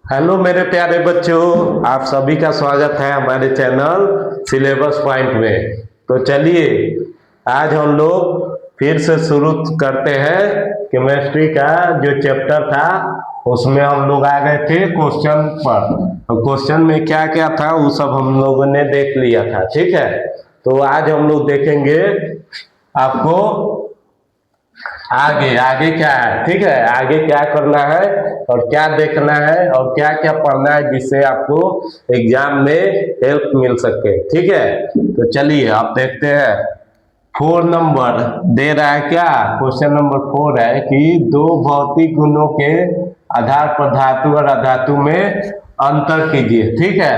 Hello मेरे प्यारे बच्चों, आप सभी का स्वागत है हमारे चैनल सिलेबस पॉइंट में। तो चलिए आज हम लोग फिर से शुरू करते हैं केमिस्ट्री का जो चैप्टर था। उसमें हम लोग आ गए थे क्वेश्चन पर। तो क्वेश्चन में क्या क्या था वो सब हम लोगों ने देख लिया था, ठीक है। तो आज हम लोग देखेंगे आपको आगे आगे क्या है, ठीक है। आगे क्या करना है और क्या देखना है और क्या क्या पढ़ना है जिससे आपको एग्जाम में हेल्प मिल सके, ठीक है। तो चलिए आप देखते हैं। 4 नंबर दे रहा है, क्या क्वेश्चन नंबर 4 है कि दो भौतिक गुणों के आधार पर धातु और अधातु में अंतर कीजिए, ठीक है।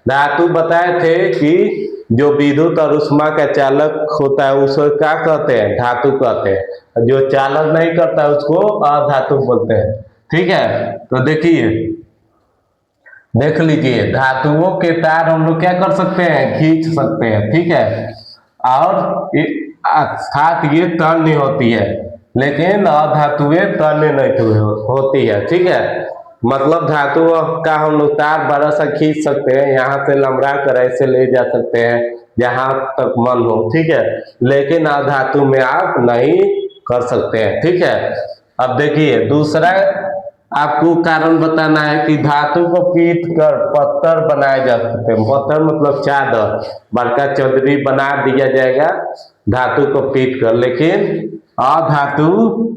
धातु बताए थे कि जो विद्युत और उष्मा का चालक होता है उसको क्या कहते हैं, धातु कहते हैं। जो चालक नहीं करता है उसको अधातु बोलते हैं, ठीक है। तो देखिए देख लीजिए, धातुओं के तार हम लोग क्या कर सकते हैं, खींच सकते हैं, ठीक है। और अर्थात ये तन्य होती है, लेकिन अधातुएं तन्य नहीं होती है, ठीक है। मतलब धातु का हम लोग तार बड़ा सा खींच सकते हैं, यहाँ से लंबड़ा कर ऐसे ले जा सकते हैं जहां तक मन हो, ठीक है। लेकिन अधातु में आप नहीं कर सकते हैं, ठीक है। अब देखिए दूसरा आपको कारण बताना है कि धातु को पीट कर पत्थर बनाए जा सकते हैं। पत्थर मतलब चादर, बड़का चौधरी बना दिया जाएगा धातु को पीट कर। लेकिन अधातु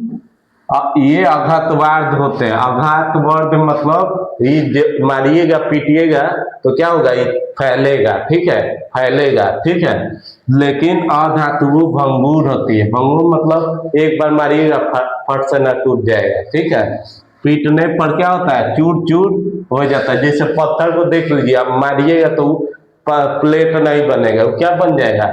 ये अघातवाद होते हैं। अघातवाद मतलब ये मारिएगा पीटिएगा तो क्या होगा, ये फैलेगा, ठीक है, फैलेगा, ठीक है। लेकिन अधातु भंगुर होती है। भंगुर मतलब एक बार मारिएगा फट से ना टूट जाएगा, ठीक है। पीटने पर क्या होता है, चूर चूर हो जाता है। जैसे पत्थर को देख लीजिए, आप मारिएगा तो प्लेट नहीं बनेगा, वो क्या बन जाएगा,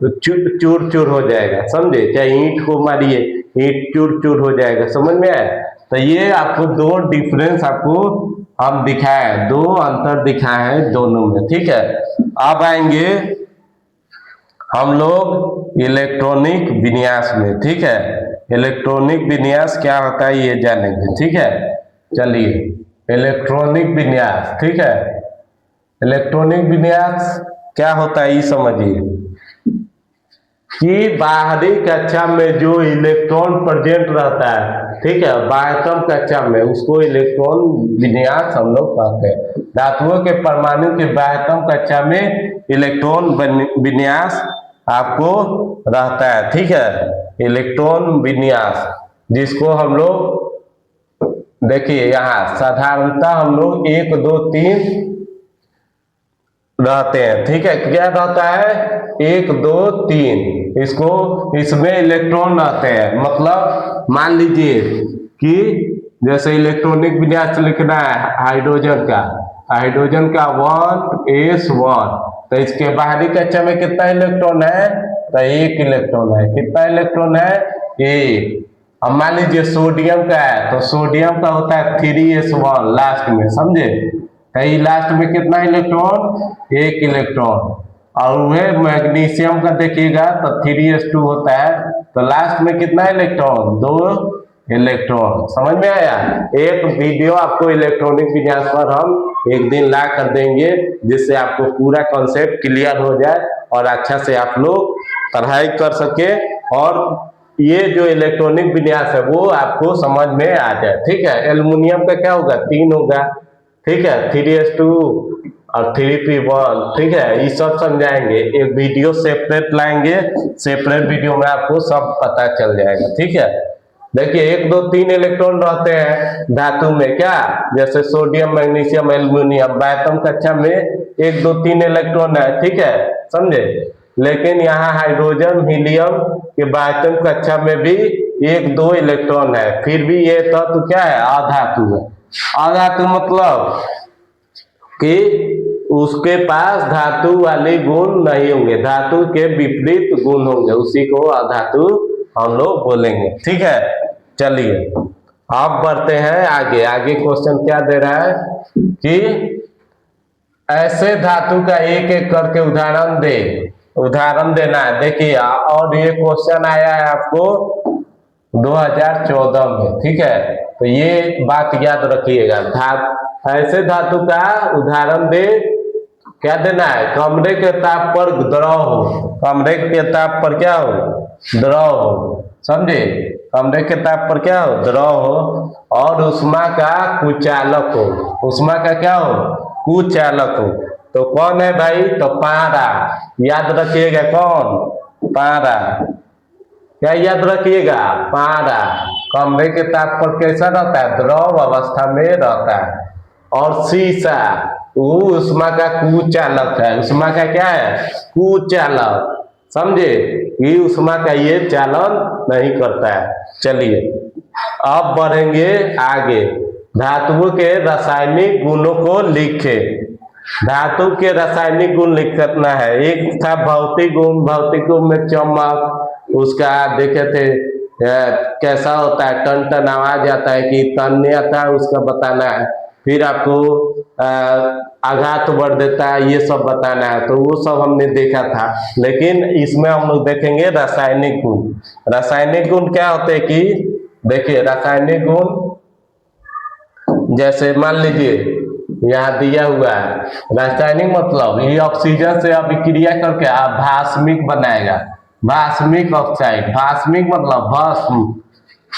तो चूर चूर हो जाएगा, समझे। चाहे ईंट को मारिए, ईंट चूर चूर हो जाएगा, समझ में आया। तो ये आपको दो डिफरेंस आपको हम दिखाए, दो अंतर दिखाए हैं दोनों में, ठीक है। अब आएंगे हम लोग इलेक्ट्रॉनिक विन्यास में, ठीक है। इलेक्ट्रॉनिक विन्यास क्या होता है ये जानेंगे, ठीक है। चलिए इलेक्ट्रॉनिक विन्यास, ठीक है। इलेक्ट्रॉनिक विन्यास क्या होता है ये समझिए कि बाहरी कक्षा में जो इलेक्ट्रॉन प्रेजेंट रहता है, ठीक है, बाह्यतम कक्षा में, उसको इलेक्ट्रॉन विन्यास हम लोग कहते हैं। धातुओं के परमाणु के बाह्यतम कक्षा में इलेक्ट्रॉन विन्यास आपको रहता है, ठीक है। इलेक्ट्रॉन विन्यास जिसको हम लोग देखिए यहाँ साधारणतः हम लोग 1 2 3 रहते हैं, ठीक है। क्या रहता है, 1 2 3, इसको इसमें इलेक्ट्रॉन रहते हैं। मतलब मान लीजिए कि जैसे इलेक्ट्रॉनिक विन्यास लिखना है हाइड्रोजन का, हाइड्रोजन का 1s1, तो इसके बाहरी कक्षा में कितना इलेक्ट्रॉन है, तो 1 इलेक्ट्रॉन है। कितना इलेक्ट्रॉन है, 1। अब मान लीजिए सोडियम का है, तो सोडियम का होता है 3s1 लास्ट में, समझे। कहीं लास्ट में कितना इलेक्ट्रॉन, 1 इलेक्ट्रॉन। और वह मैग्नीशियम का देखिएगा तो 3s2 होता है, तो लास्ट में कितना इलेक्ट्रॉन, 2 इलेक्ट्रॉन। समझ में आया। एक वीडियो आपको इलेक्ट्रॉनिक विन्यास पर हम एक दिन ला कर देंगे, जिससे आपको पूरा कॉन्सेप्ट क्लियर हो जाए और अच्छा से आप लोग पढ़ाई कर सके और ये जो इलेक्ट्रॉनिक विन्यास है वो आपको समझ में आ जाए, ठीक है। एल्युमिनियम का क्या होगा, 3 होगा, ठीक है, 3s2 और 3p1, ठीक है। ये सब समझाएंगे, एक वीडियो सेपरेट लाएंगे, सेपरेट वीडियो में आपको सब पता चल जाएगा, ठीक है। देखिए 1 2 3 इलेक्ट्रॉन रहते हैं धातु में, क्या जैसे सोडियम मैग्नीशियम एल्युमिनियम, बाह्यतम कक्षा में 1 2 3 इलेक्ट्रॉन है, ठीक है, समझे। लेकिन यहाँ हाइड्रोजन हीलियम के बाह्यतम कक्षा में भी 1 2 इलेक्ट्रॉन है, फिर भी ये तत्व क्या है, अधातु है। अधातु मतलब कि उसके पास धातु वाले गुण नहीं होंगे, धातु के विपरीत गुण होंगे, उसी को अधातु हम लोग बोलेंगे, ठीक है। चलिए अब बढ़ते हैं आगे। आगे क्वेश्चन क्या दे रहा है कि ऐसे धातु का एक एक करके उदाहरण दे, उदाहरण देना है। देखिए और ये क्वेश्चन आया है आपको 2014 में, ठीक है। तो ये बात याद रखिएगा, ऐसे धातु का उदाहरण दे। क्या देना है? कमरे के ताप पर द्रव हो, कमरे के ताप पर क्या हो? द्रव हो, समझे? कमरे के ताप पर क्या हो? द्रव हो, और उष्मा का कुचालक हो। उष्मा का क्या हो? कुचालक हो। तो कौन है भाई? तो पारा। याद रखिएगा, कौन? पारा। क्या याद रखिएगा? पारा। कमरे के ताप पर कैसा रहता है? द्रव अवस्था में रहता है। और शीशा, वो उष्मा का कुचालक है। उष्मा का क्या है? कुचालक, समझे? ये उष्मा का ये चालन नहीं करता है। चलिए अब बढ़ेंगे आगे। धातुओं के रासायनिक गुणों को लिखे। धातु के रासायनिक गुण लिखना है। एक था भौतिक गुण। भौतिक गुण में चमक, उसका देखे थे कैसा होता है, टन टन आवाज आता है कि तन्ने आता है, उसका बताना है। फिर आपको आघात बढ़ देता है, ये सब बताना है। तो वो सब हमने देखा था, लेकिन इसमें हम लोग देखेंगे रासायनिक गुण। रासायनिक गुण क्या होते हैं कि देखिए, रासायनिक गुण जैसे मान लीजिए यहाँ दिया हुआ है, रासायनिक मतलब ये ऑक्सीजन से अभिक्रिया करके भास्मिक बनाएगा। भास्मिक ऑक्साइड, भास्मिक मतलब भस्म,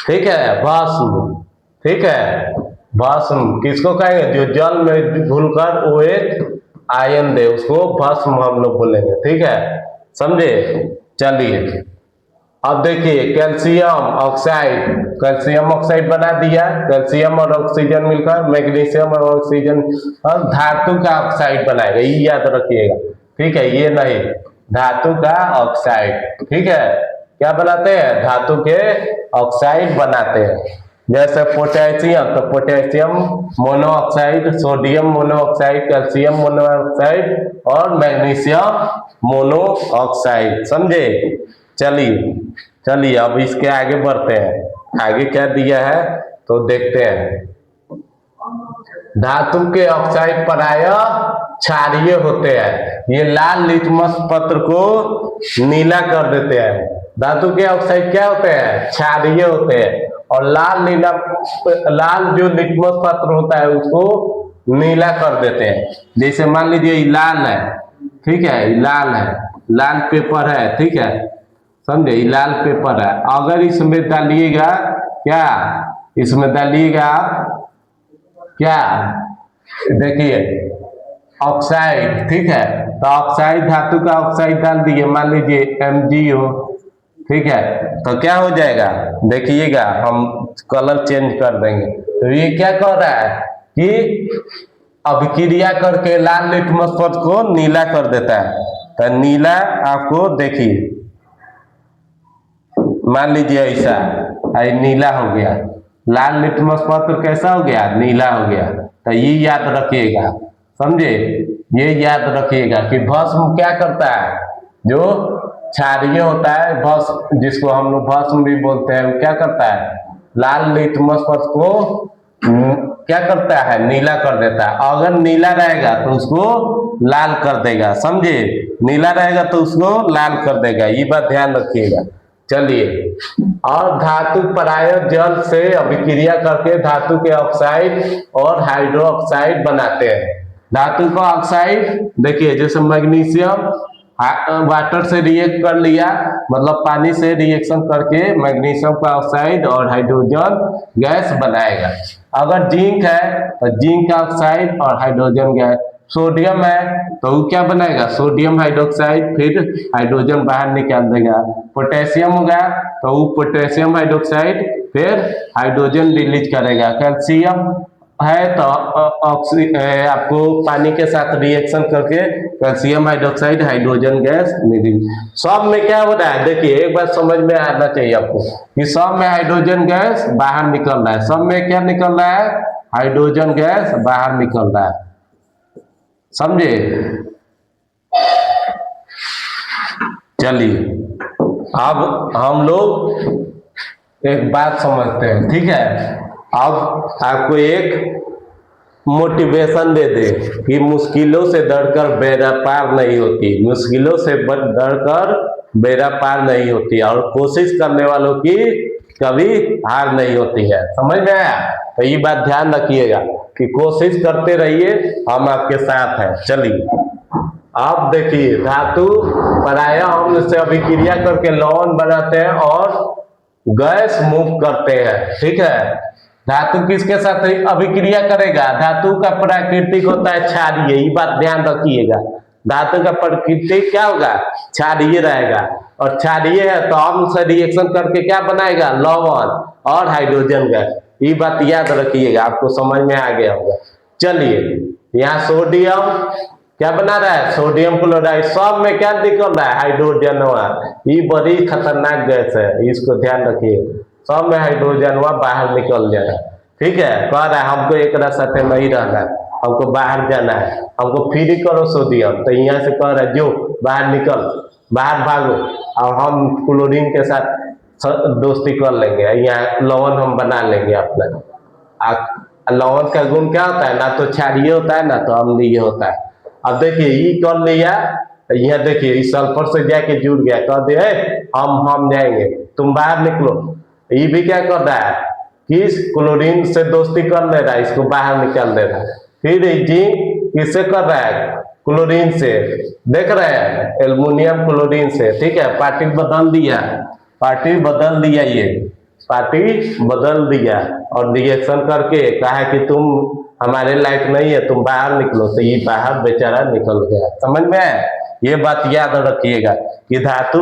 ठीक है? भस्म, ठीक है? भस्म किसको कहेंगे? जो जल में घुलकर OH आयन दे, उसको भस्म हम लोग बोलेंगे, ठीक है? समझे? चलिए अब देखिए, कैल्शियम ऑक्साइड, कैल्शियम ऑक्साइड बना दिया। कैल्शियम और ऑक्सीजन मिलकर मैग्नीशियम और ऑक्सीजन और धातु का ऑक्साइड बनाएगा। ये याद रखिएगा, ठीक है? ये नहीं, धातु का ऑक्साइड, ठीक है? क्या बनाते हैं? धातु के ऑक्साइड बनाते हैं। जैसे पोटेशियम, तो potassium monoxide, sodium monoxide, calcium monoxide और मैग्नीशियम मोनोऑक्साइड, समझे? चलिए चलिए अब इसके आगे बढ़ते हैं। आगे क्या दिया है तो देखते हैं। धातु के ऑक्साइड प्रायः क्षारीय होते हैं। ये लाल लिटमस पत्र को नीला कर देते हैं। धातु के ऑक्साइड क्या होते हैं? क्षारीय होते हैं। और लाल जो लिटमस पत्र होता है उसको नीला कर देते हैं। जैसे मान लीजिए ये लाल है, ठीक है? ये लाल है, लाल पेपर है, ठीक है? समझे? ये लाल पेपर है। अगर इसमें डालिएगा क्या, इसमें डालिएगा आप क्या, देखिए ऑक्साइड, ठीक है? तो ऑक्साइड, धातु का ऑक्साइड डाल दिए, मान लीजिए MgO, ठीक है? तो क्या हो जाएगा? देखिएगा, हम कलर चेंज कर देंगे। तो ये क्या कर रहा है कि अभिक्रिया करके लाल लिटमस पत्र को नीला कर देता है। तो नीला आपको देखिए, मान लीजिए ऐसा नीला हो गया। लाल लिटमस पत्र कैसा हो गया? नीला हो गया। तो ये याद रखिएगा, समझे? ये याद रखिएगा कि भस्म क्या करता है? जो क्षारीय होता है भस्म, जिसको हम लोग भस्म भी बोलते हैं, वो क्या करता है? लाल लिटमस पत्र को क्या करता है? नीला कर देता है। अगर नीला रहेगा तो उसको लाल कर देगा, समझे? नीला रहेगा तो उसको लाल कर देगा। ये बात ध्यान रखिएगा। चलिए, और धातु प्रायः जल से अभिक्रिया करके धातु के ऑक्साइड और हाइड्रो ऑक्साइड बनाते हैं। धातु का ऑक्साइड देखिए, जैसे मैग्नीशियम वाटर से रिएक्ट कर लिया, मतलब पानी से रिएक्शन करके मैग्नीशियम का ऑक्साइड और हाइड्रोजन गैस बनाएगा। अगर जिंक है तो जिंक का ऑक्साइड और हाइड्रोजन गैस। सोडियम है तो वो क्या बनाएगा? सोडियम हाइड्रोक्साइड, फिर हाइड्रोजन बाहर निकाल देगा। पोटेशियम होगा तो वो पोटेशियम हाइड्रोक्साइड, फिर हाइड्रोजन रिलीज करेगा। कैल्शियम है तो आपको पानी के साथ रिएक्शन करके कैल्शियम हाइड्रोक्साइड हाइड्रोजन गैस निकलेगी। सब में क्या हो रहा है? देखिए, एक बात समझ में आना चाहिए आपको कि सब में हाइड्रोजन गैस बाहर निकल रहा है। सब में क्या निकल रहा है? हाइड्रोजन गैस बाहर निकल रहा है, समझे? चलिए अब हम लोग एक बात समझते हैं, ठीक है? अब आपको एक मोटिवेशन दे दे कि मुश्किलों से डरकर बेड़ा पार नहीं होती। मुश्किलों से डरकर बेड़ा पार नहीं होती, और कोशिश करने वालों की कभी हार नहीं होती है। समझ में आया? तो ये बात ध्यान रखिएगा कि कोशिश करते रहिए, हम आपके साथ हैं। चलिए अब देखिए, धातु पराया अम्ल से अभिक्रिया करके लवण बनाते हैं और गैस मूव करते हैं। ठीक है, धातु किसके साथ अभिक्रिया करेगा? धातु का प्राकृतिक होता है क्षारीय, ये बात ध्यान रखिएगा। धातु का प्राकृतिक क्या होगा? क्षारीय रहेगा, और क्षारीय है तो अम्ल से रिएक्शन करके क्या बनाएगा? लवण और हाइड्रोजन गैस। ये बात याद रखिएगा, आपको समझ में आ गया होगा। चलिए, यहाँ सोडियम क्या बना रहा है? Sodium chloride. सब में क्या निकल रहा है? हाइड्रोजन हुआ। ये बड़ी खतरनाक गैस है, इसको ध्यान रखिए। सब में हाइड्रोजन हुआ बाहर निकल जा रहा है। ठीक है, कह रहा है हमको एक साथ नहीं रहना है, हमको बाहर जाना है, हमको फ्री करो सोडियम। तो यहाँ से कह रहा है जो बाहर निकल, बाहर भागो, और हम क्लोरीन के साथ दोस्ती कर लेंगे, यहाँ लवण हम बना लेंगे अपना। लवण का गुण क्या होता है? ना तो क्षारीय होता है, ना तो अम्लीय होता है। अब देखिए, ये कर लिया, यहाँ देखिए इस सल्फर से जाके जुड़ गया, कह दे हम जाएंगे, तुम बाहर निकलो। ये भी क्या कर रहा है कि क्लोरीन से दोस्ती कर ले रहा है, इसको बाहर निकाल दे रहा है। फिर जिंक किससे कर रहा है? क्लोरीन से। देख रहे हैं, एल्युमिनियम क्लोरीन से। ठीक है, पार्टी बदल दिया, पार्टी बदल दिया, ये पार्टी बदल दिया और रिएक्शन करके कहा कि तुम हमारे लायक नहीं है, तुम बाहर निकलो। तो ये बाहर बेचारा निकल गया। समझ में आया? ये बात याद रखिएगा कि धातु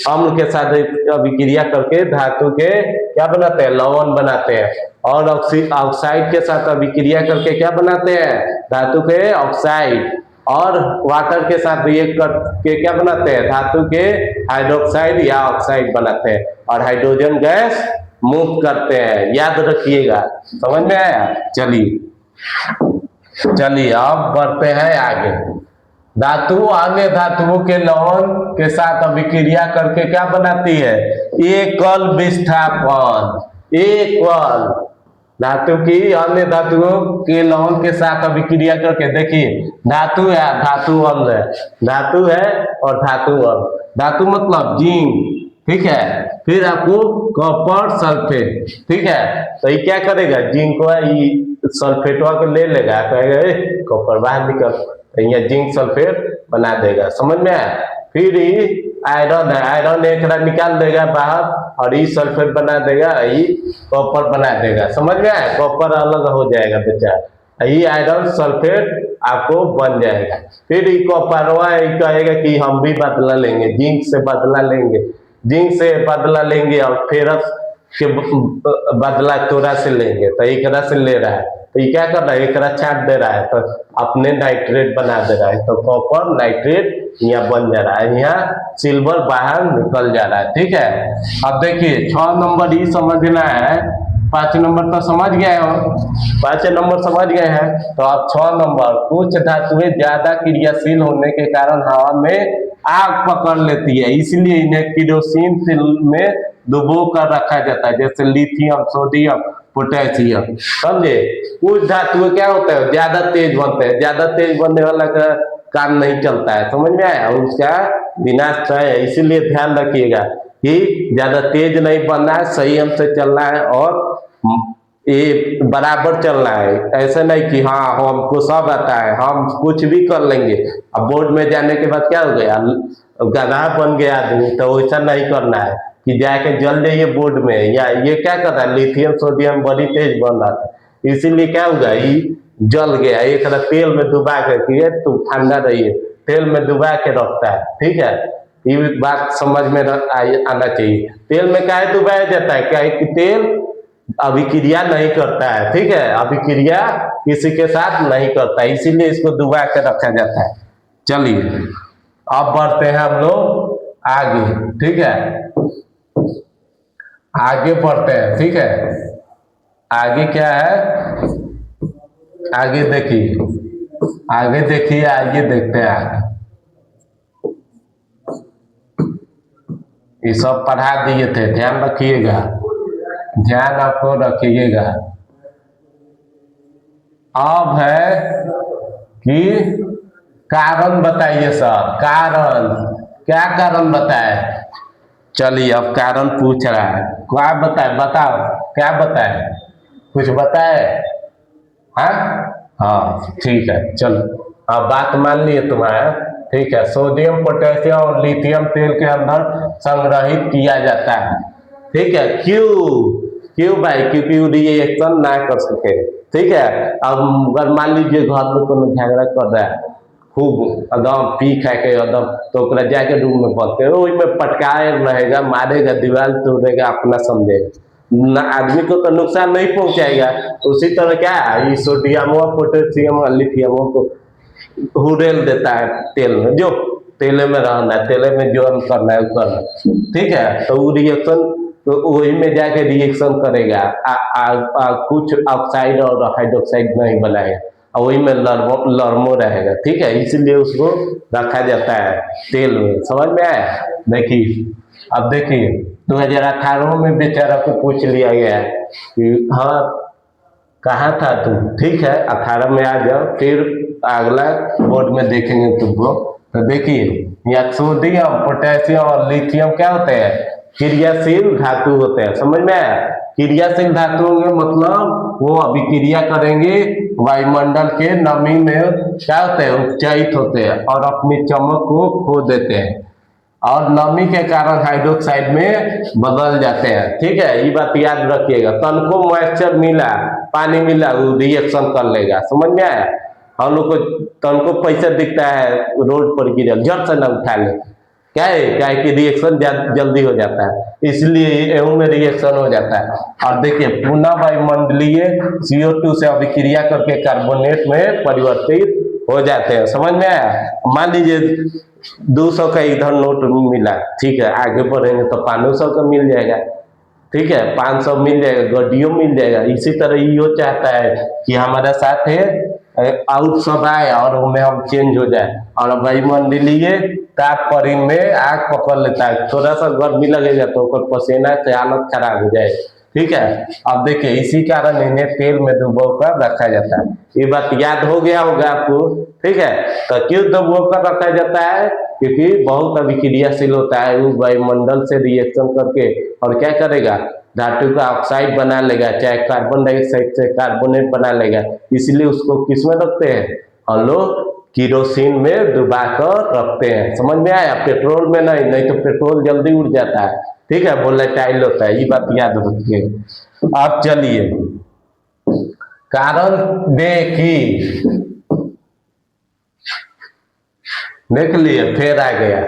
अम्ल के साथ अभिक्रिया करके धातु के क्या बनाते हैं? लवण बनाते हैं। और ऑक्साइड के साथ अभिक्रिया करके क्या बनाते हैं? धातु के ऑक्साइड। और वाटर के साथ रिएक्ट करके क्या बनाते हैं? धातु के हाइड्रोक्साइड या ऑक्साइड बनाते हैं, और हाइड्रोजन गैस मूव करते हैं। याद रखिएगा। समझ में आया? चलिए अब बढ़ते हैं आगे। धातु अन्य धातुओं के लवण के साथ अभिक्रिया करके क्या बनाती है? एकल विस्थापन। एकल धातु की अन्य धातुओं के लवण के साथ अभिक्रिया करके, देखिए धातु है, धातु अम्ल है, धातु है और धातु अम्ल। धातु मतलब जिंक। ठीक है, फिर आपको कॉपर सल्फेट। ठीक है, तो ये क्या करेगा? जिंक को सल्फेटवा को ले लेगा, कहेगा कॉपर बाहर निकल, तो यहाँ जिंक सल्फेट बना देगा। समझ में आया? फिर आयरन है, आयरन एक निकाल देगा बाहर, और ये सल्फेट बना देगा, ये कॉपर बना देगा। समझ में आया? कॉपर अलग हो जाएगा बेचारा, ये आयरन सल्फेट आपको बन जाएगा। फिर ये कॉपरवा कहेगा कि हम भी बदला लेंगे, जिंक से बदला लेंगे, जिंक से बदला लेंगे, और फेरस के बदला तोरा से लेंगे। तो एक से ले रहा है, तो ये क्या कर रहा है? एक छाट दे रहा है, तो अपने नाइट्रेट बना दे रहा है। तो कॉपर नाइट्रेट यहाँ बन जा रहा है, यहाँ सिल्वर बाहर निकल जा रहा है। ठीक है, अब देखिए 6 नंबर ये समझना है। 5 नंबर तो समझ गए हो, 5 नंबर समझ गए हैं। तो अब 6 नंबर, कुछ धातुएं ज्यादा क्रियाशील होने के कारण हवा में आग पकड़ लेती है, इसलिए इन्हें केरोसिन तेल में डुबो कर रखा जाता है, जैसे लिथियम, सोडियम, पोटेशियम। समझे? कुछ धातुएं क्या होता है? ज्यादा तेज बनते हैं, ज्यादा तेज बनने वाला का काम नहीं चलता है। समझ में आया? उसका विनाश है। इसीलिए ध्यान रखिएगा कि ज्यादा तेज नहीं बनना है, संयम से चलना है, और ये बराबर चलना है। ऐसा नहीं कि हाँ हमको सब आता है, हम कुछ भी कर लेंगे। अब बोर्ड में जाने के बाद क्या हो गया? गधा बन गया आदमी। तो ऐसा नहीं करना है कि जाके जल जाइए बोर्ड में। या ये क्या कर रहा है? लिथियम सोडियम बड़ी तेज बन रहा था, इसीलिए क्या होगा? ये जल गया। एक तेल में डुबा करके, तुम ठंडा रहिए, तेल में डुबा के रखता है। ठीक है, ये बात समझ में आना चाहिए। तेल में क्या डुबाया जाता है? क्या है कि तेल अभिक्रिया नहीं करता है। ठीक है, अभिक्रिया किसी के साथ नहीं करता, इसीलिए इसको डुबा के रखा जाता है। चलिए अब बढ़ते हैं हम लोग आगे। ठीक है, आगे बढ़ते हैं। ठीक है, आगे क्या है? आगे देखिए, आगे देखिए, आगे देखते हैं आगे। ये सब पढ़ा दिए थे, ध्यान रखिएगा, ध्यान आपको रखिएगा। अब है कि कारण बताइए सर, कारण, क्या कारण बताए? चलिए अब कारण पूछ रहा है, क्या बताए? बताओ क्या बताए? कुछ बताए? हाँ हाँ ठीक है चलो, अब बात मान लिए तुम्हारा। ठीक है, सोडियम पोटेशियम और लिथियम तेल के अंदर संग्रहित किया जाता है। ठीक है, क्यों? क्यों भाई? क्योंकि वो रिएक्शन ना कर सके। ठीक है, अब अगर मान लीजिए घर में कोनो झगड़ा कर रहा है, खूब एकदम पी खा के एकदम, तो ओकरा जाके रूम में बंद करे, ओई में पटकाए रहेगा, मारेगा, दीवार तोड़ेगा, अपना समझेगा ना, आदमी को तो नुकसान नहीं पहुंचाएगा। उसी तरह क्या है, ये सोडियम और पोटेशियम और लिथियम को हुरेल देता है तेल में, जो तेले में रहना है, तेले में जो करना है वो करना है। ठीक है, तो वो रिएक्शन तो वही में जाके रिएक्शन करेगा, कुछ ऑक्साइड और हाइड्रोक्साइड नहीं बनाएगा, और वही में लर्मो रहेगा। ठीक है, इसलिए उसको रखा जाता है तेल में। समझ में आया? देखिए, अब देखिए 2018 में बेचारा को पूछ लिया गया है कि हाँ कहाँ था तू। ठीक है, 18 में आ जाओ, फिर अगला बोर्ड में देखेंगे तुमको। तो देखिए, यहाँ सोडियम पोटेशियम और लिथियम क्या होते हैं? क्रियाशील धातु होते हैं। समझ में आया? क्रियाशील धातु होंगे मतलब वो अभिक्रिया करेंगे, वायुमंडल के नमी में क्या होते हैं? उपचयित होते हैं और अपनी चमक को खो देते हैं, और नमी के कारण हाइड्रोक्साइड में बदल जाते हैं। ठीक है, ये बात याद रखिएगा। तनको मॉइस्चर मिला, पानी मिला, वो रिएक्शन कर लेगा। समझ में आया? हम लोग को तनको पैसा दिखता है रोड पर गिरल, झट से न उठा ले, क्या है? क्या है कि रिएक्शन जल्दी हो जाता है, इसलिए एहू में रिएक्शन हो जाता है। और देखिए, पुनः वायुमंडलीय CO2 से अभिक्रिया करके कार्बोनेट में परिवर्तित हो जाते हैं। समझ में आया? मान लीजिए 200 का इधर नोट मिला, ठीक है, आगे बढ़ेंगे तो 500 का मिल जाएगा। ठीक है, 500 मिल जाएगा, गड्डियों मिल जाएगा। इसी तरह ये चाहता है कि हमारे साथ है आउट सब आए और उनमें हम चेंज हो जाए, और वायुमंडलीय ताप परिन में आग पकड़ लेता है, थोड़ा सा गर्मी लगेगा तो पसीना से हालत खराब हो जाए। ठीक है, अब देखिए, इसी कारण इन्हें तेल में डुबो कर रखा जाता है। ये बात याद हो गया होगा आपको। ठीक है, तो क्यों डुबो कर रखा जाता है? क्योंकि बहुत अभिक्रियाशील होता है, वो वायुमंडल से रिएक्शन करके और क्या करेगा? धातु का ऑक्साइड बना लेगा, चाहे कार्बन डाइऑक्साइड से कार्बोनेट बना लेगा। इसलिए उसको किस में रखते हैं हम लोग? किरोसिन में डुबा कर रखते हैं। समझ में आया? पेट्रोल में नहीं, नहीं तो पेट्रोल जल्दी उड़ जाता है। ठीक है, वोलेटाइल होता है, ये बात याद रखिए। अब चलिए, कारण देखिए, देख लिए, फिर आ गया,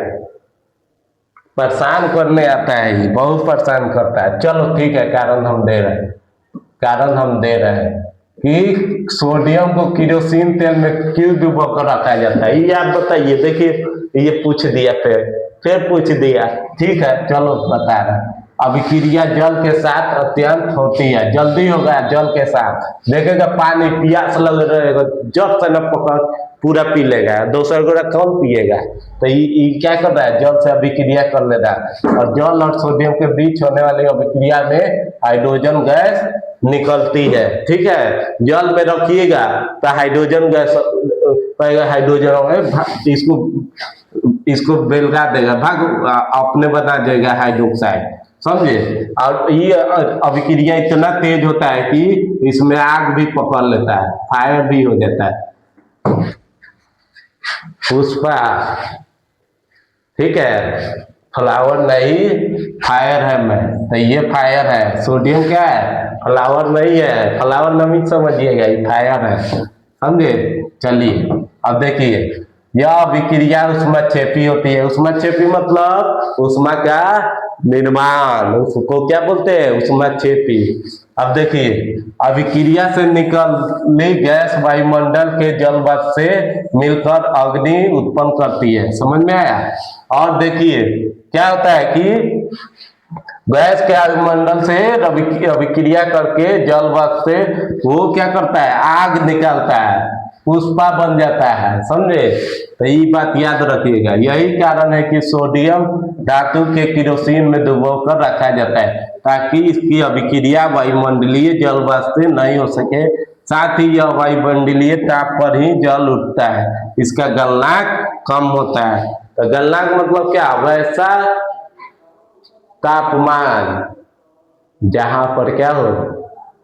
परेशान करने आता है, ये बहुत परेशान करता है। चलो ठीक है, कारण हम दे रहे हैं, कारण हम दे रहे हैं कि सोडियम को किरोसिन तेल में क्यों डुबो कर रखा जाता है, ये आप बताइए। देखिए, ये पूछ दिया, फिर पूछ दिया। ठीक है, चलो बता रहे। अभिक्रिया जल के साथ अत्यंत होती है, जल्दी होगा जल के साथ। देखेगा पानी प्यास लग रहेगा, जब से न पकड़ पूरा पी लेगा, दूसरा गोरा कौन पिएगा? तो ये क्या कर रहा है? जल से अभिक्रिया कर ले रहा है, और जल और सोडियम के बीच होने वाली अभिक्रिया में हाइड्रोजन गैस निकलती है। ठीक है, जल में रखिएगा तो हाइड्रोजन गैस पाएगा, हाइड्रोजन इसको बेलगा देगा, भाग अपने बना देगा हाइड्रोक्साइड। समझे? और ये अभिक्रिया इतना तेज होता है कि इसमें आग भी पकड़ लेता है, फायर भी हो जाता है। पुष्पा, ठीक है, फ्लावर नहीं, फायर है मैं, तो ये फायर है। सोडियम क्या है? फ्लावर नहीं है, फ्लावर नहीं समझिएगा, ये फायर है। समझे? चलिए, अब देखिए, यह अभिक्रिया ऊष्माक्षेपी होती है। ऊष्माक्षेपी मतलब ऊष्मा का निर्माण, उसको क्या बोलते हैं? ऊष्माक्षेपी। अब देखिए, अभिक्रिया से निकली गैस वायुमंडल के जल वाष्प से मिलकर अग्नि उत्पन्न करती है। समझ में आया? और देखिए, क्या होता है कि गैस के वायुमंडल से अभिक्रिया करके जल वाष्प से वो क्या करता है? आग निकालता है, पुष्पा बन जाता है। समझे? तो ये बात याद रखिएगा। यही कारण है कि सोडियम धातु के किरोसिन में डुबोकर रखा जाता है, ताकि इसकी अभिक्रिया वायुमंडलीय जल वाष्प से नहीं हो सके। साथ ही यह वायुमंडलीय ताप पर ही जल उठता है, इसका गलनांक कम होता है। तो गलनांक मतलब क्या? वैसा तापमान जहां पर क्या हो,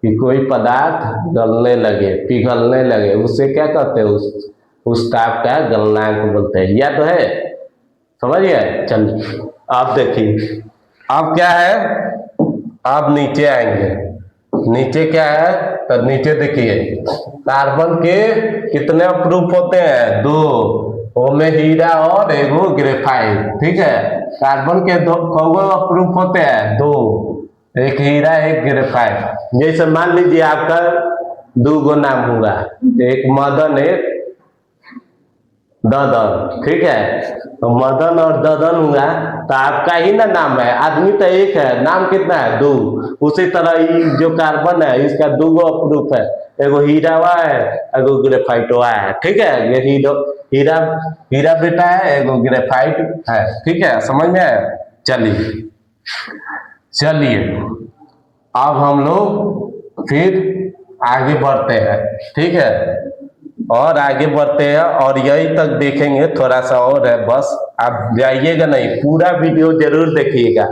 कि कोई पदार्थ गलने लगे, पिघलने लगे, उससे क्या कहते हैं, उस ताप का गलनांक बोलते हैं। या तो है, समझ गए। चलिए आप देखिए, अब क्या है, आप नीचे आएंगे। नीचे क्या है, तो नीचे देखिए कार्बन के कितने प्रूफ होते हैं, 2, वो में हीरा और एगो ग्रेफाइट। ठीक है, कार्बन के दो प्रूफ होते हैं, 2, एक हीरा एक ग्रेफाइट। जैसे मान लीजिए आपका 2 गो नाम हुआ, एक मदन एक ददन। ठीक है, तो मदन और ददन हुआ तो आपका ही ना नाम है, आदमी तो एक है, नाम कितना है, 2। उसी तरह जो कार्बन है इसका 2 गो प्रूफ है, एगो हीरावा है एगो ग्रेफाइटवा है। ठीक है, ये हीरा हीरा बेटा है, एगो ग्रेफाइट है। ठीक है, समझ में आया। चलिए चलिए अब हम लोग फिर आगे बढ़ते हैं। ठीक है, और आगे बढ़ते हैं और यही तक देखेंगे, थोड़ा सा और है बस। आप जाइएगा नहीं, पूरा वीडियो जरूर देखिएगा।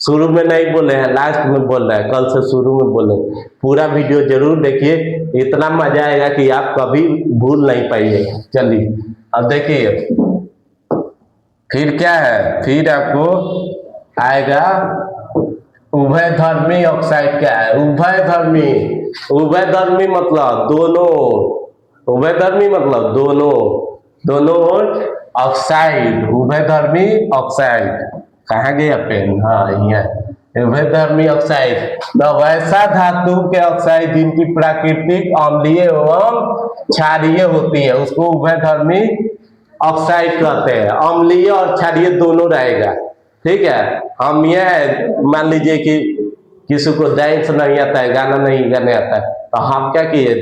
शुरू में नहीं बोले हैं, लास्ट में बोल रहे हैं, कल से शुरू में बोले। पूरा वीडियो जरूर देखिए, इतना मजा आएगा कि आप कभी भूल नहीं पाइए। चलिए अब देखिए फिर क्या है, फिर आपको आएगा उभयधर्मी ऑक्साइड। क्या है उभयधर्मी? उभयधर्मी मतलब दोनों, उभयधर्मी मतलब दोनों ऑक्साइड, उभयधर्मी ऑक्साइड। कहाँ गया पेन? हाँ यहाँ, उभयधर्मी ऑक्साइड तो वैसा धातु के ऑक्साइड जिनकी प्राकृतिक अम्लीय एवं क्षारीय होती है उसको उभयधर्मी ऑक्साइड कहते हैं। अम्लीय और क्षारीय दोनों रहेगा। ठीक है, हम यह मान लीजिए कि किसी को डांस नहीं आता है, गाना नहीं गाने आता है, तो हम क्या किए,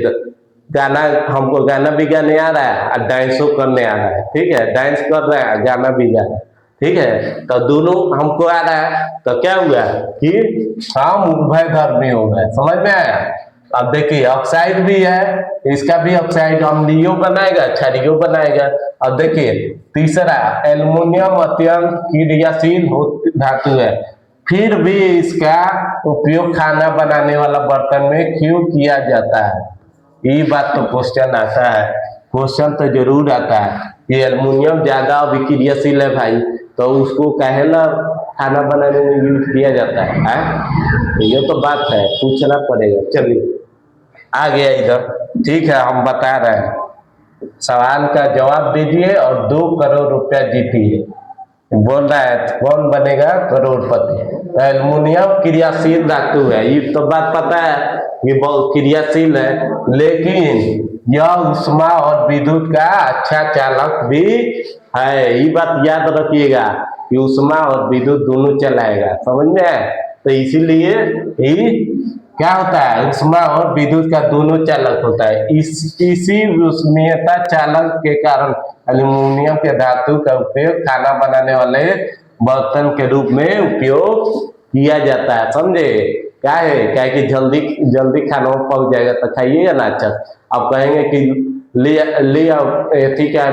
गाना, हमको गाना भी गाने आ रहा है और डांसो करने आ रहा है। ठीक है, डांस कर रहे हैं, गाना भी गा रहे हैं। ठीक है, तो दोनों हमको आ रहा है, तो क्या हुआ कि हम उभयधर्मी हो गए। समझ में आया। अब देखिए ऑक्साइड भी है, इसका भी ऑक्साइड अम्लीय बनाएगा क्षारीय बनाएगा। अब देखिए तीसरा, एल्युमिनियम अत्यंत क्रियाशील धातु है, फिर भी इसका उपयोग खाना बनाने वाला बर्तन में क्यों किया जाता है? ये बात तो क्वेश्चन आता है, क्वेश्चन तो जरूर आता है कि एल्युमिनियम ज्यादा अभिक्रियाशील है भाई, तो उसको काहे ना खाना बनाने में यूज किया जाता है? ये तो बात है, पूछना पड़ेगा। चलिए आ गया इधर। ठीक है, हम बता रहे हैं, सवाल का जवाब दीजिए और 2 करोड़ रुपया जीतिए। बोल रहा है कौन बनेगा करोड़पति। एल्युमिनियम क्रियाशील धातु है, ये तो बात पता है, ये बहुत क्रियाशील है, लेकिन यह ऊष्मा और विद्युत का अच्छा चालक भी है। ये बात याद रखिएगा कि ऊष्मा और विद्युत दोनों चलाएगा। समझ में आए? तो इसीलिए ये क्या होता है, ऊष्मा और विद्युत का दोनों चालक होता है। इसी ऊष्मीयता चालक के कारण एल्युमिनियम के धातु का उपयोग खाना बनाने वाले बर्तन के रूप में उपयोग किया जाता है। समझे? क्या है, क्या कि जल्दी जल्दी खाना पक जाएगा तो खाइएगा ना। अच्छा, आप कहेंगे कि लिया ठीक है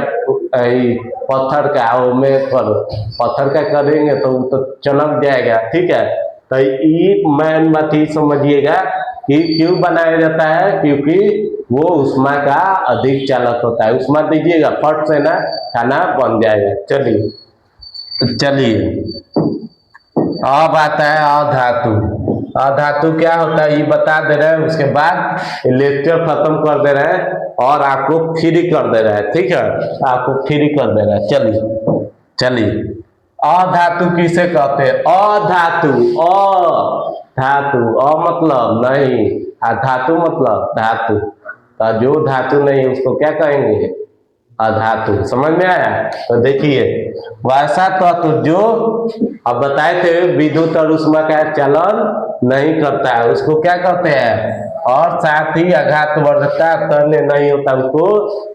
पत्थर का, में पत्थर का करेंगे तो चमक जाएगा। ठीक है, तो ये मैन बात ही समझिएगा कि क्यों बनाया जाता है, क्योंकि वो ऊष्मा का अधिक चालक होता है। ऊष्मा दीजिएगा फट से ना खाना बन जाएगा। चलिए चलिए अब आता है अधातु। अधातु क्या होता है ये बता दे रहे हैं, उसके बाद लेक्चर खत्म कर दे रहे हैं और आपको फ्री कर दे रहे हैं। ठीक है, आपको फ्री कर दे रहे हैं। चलिए चलिए अधातु किसे कहते हैं? अधातु, अधातु, मतलब नहीं, धातु मतलब धातु, तो जो धातु नहीं उसको क्या कहेंगे? अधातु। समझ में आया? तो देखिए वैसा तत्व जो अब बताए थे विद्युत और ऊष्मा का चलन नहीं करता है उसको क्या कहते हैं? और साथ ही आघातवर्धकता तन्य नहीं होता उसको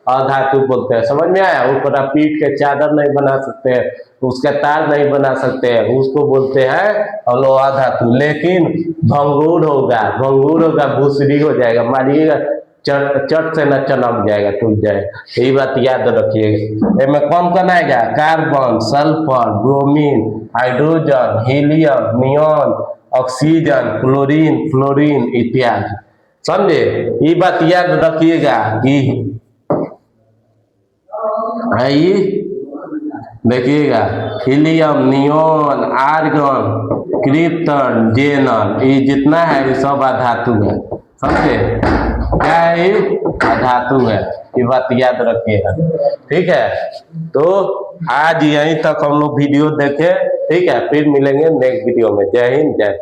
अधातु बोलते हैं। समझ में आया? ऊपर पीठ के चादर नहीं बना सकते हैं, उसका तार नहीं बना सकते हैं, उसको बोलते हैं हम लोग अधातु। लेकिन भंगुर होगा, भूसरी हो जाएगा, मारिएगा चट से न चलम जाएगा, टूट जाएगा। यही बात याद रखिएगा। इसमें कौन कौन आएगा? Carbon, sulphur, bromine, hydrogen, helium, neon, oxygen, chlorine, fluorine इत्यादि। समझे? ये बात याद रखिएगा कि ये देखिएगा, हीलियम, नियोन, आर्गन, क्रिप्टन, जेनन, ये जितना है ये सब अधातु है। समझे? क्या है ये? अधातु है। ये बात याद रखिएगा, ठीक है। तो आज यहीं तक हम लोग वीडियो देखें, ठीक है। फिर मिलेंगे नेक्स्ट वीडियो में। जय हिंद, जय